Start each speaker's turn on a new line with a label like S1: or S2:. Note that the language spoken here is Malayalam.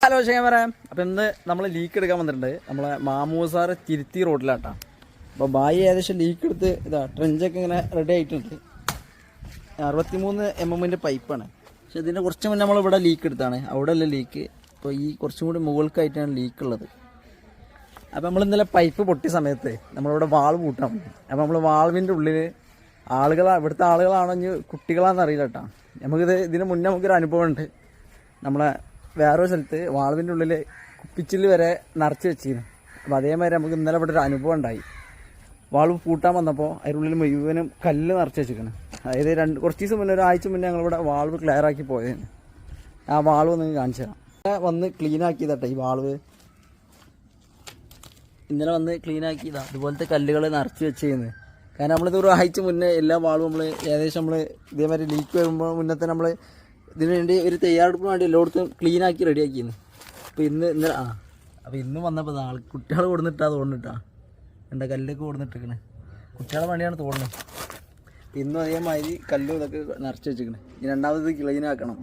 S1: ഹലോ ശേഖര, അപ്പം ഇന്ന് നമ്മൾ ലീക്ക് എടുക്കാൻ വന്നിട്ടുണ്ട്. നമ്മളെ മാമൂസാറ് തിരുത്തി റോഡിലാട്ടാ. അപ്പോൾ ബായി ഏകദേശം ലീക്ക് എടുത്ത് ട്രെഞ്ചൊക്കെ ഇങ്ങനെ റെഡി ആയിട്ടുണ്ട്. 63 mm പൈപ്പാണ്. പക്ഷെ ഇതിൻ്റെ കുറച്ച് മുന്നേ നമ്മളിവിടെ ലീക്ക് എടുത്താണ്. അവിടെ അല്ല ലീക്ക്, ഇപ്പോൾ ഈ കുറച്ചും കൂടി മുകൾക്കായിട്ടാണ് ലീക്ക് ഉള്ളത്. അപ്പോൾ നമ്മൾ ഇന്നലെ പൈപ്പ് പൊട്ടിയ സമയത്ത് നമ്മളിവിടെ വാൾവ് കൂട്ടാൻ പറ്റും. അപ്പോൾ നമ്മൾ വാൾവിൻ്റെ ഉള്ളിൽ ഇവിടുത്തെ ആളുകളാണോ ഇനി കുട്ടികളാണെന്ന് അറിയില്ല കേട്ടോ. ഇതിന് മുന്നേ നമുക്കൊരു അനുഭവം ഉണ്ട്. നമ്മളെ വേറൊരു സ്ഥലത്ത് വാൾവിൻ്റെ ഉള്ളിൽ കുപ്പിച്ചില് വരെ നിറച്ച് വെച്ചിരുന്നു. അപ്പോൾ അതേമാതിരി നമുക്ക് ഇന്നലെ ഇവിടെ ഒരു അനുഭവം ഉണ്ടായി. വാൾവ് പൂട്ടാൻ വന്നപ്പോൾ അതിനുള്ളിൽ മുഴുവനും കല്ല് നിറച്ച് വെച്ചിരിക്കണം. അതായത് കുറച്ച് ദിവസം മുന്നേ, ഒരാഴ്ച മുന്നേ ഞങ്ങളിവിടെ വാൾവ് ക്ലിയർ ആക്കി പോയതാണ്. ആ വാൾവ് നിങ്ങൾക്ക് കാണിച്ചു തരാം. വന്ന് ക്ലീൻ ആക്കിയതാട്ടെ ഈ വാൾവ്. ഇന്നലെ വന്ന് ക്ലീൻ ആക്കിയതാണ്. അതുപോലത്തെ കല്ലുകൾ നിറച്ച് വെച്ചിരുന്നത്. കാരണം നമ്മളിത് ഒരാഴ്ച മുന്നേ എല്ലാ വാൾവും നമ്മൾ ഏകദേശം ഇതേമാതിരി ലീക്ക് വരുമ്പോൾ മുന്നത്തെ നമ്മൾ ഇതിനു വേണ്ടി ഒരു തയ്യാറെടുപ്പിന് വേണ്ടി എല്ലായിടത്തും ക്ലീൻ ആക്കി റെഡിയാക്കിയിരുന്നു. അപ്പോൾ ഇന്ന് വന്നപ്പോൾ കുട്ടികൾ കൊടുന്നിട്ടാ തോന്നിട്ടാ. എന്താ കല്ലൊക്കെ കൊടുന്നിട്ടിരിക്കണേ, കുട്ടികളെ പണിയാണ് തോന്നുന്നത്. ഇന്നും അതേമാതിരി കല്ലും ഇതൊക്കെ നിറച്ച് വെച്ചിരിക്കണേ. ഇനി രണ്ടാമത് ക്ലീൻ ആക്കണം.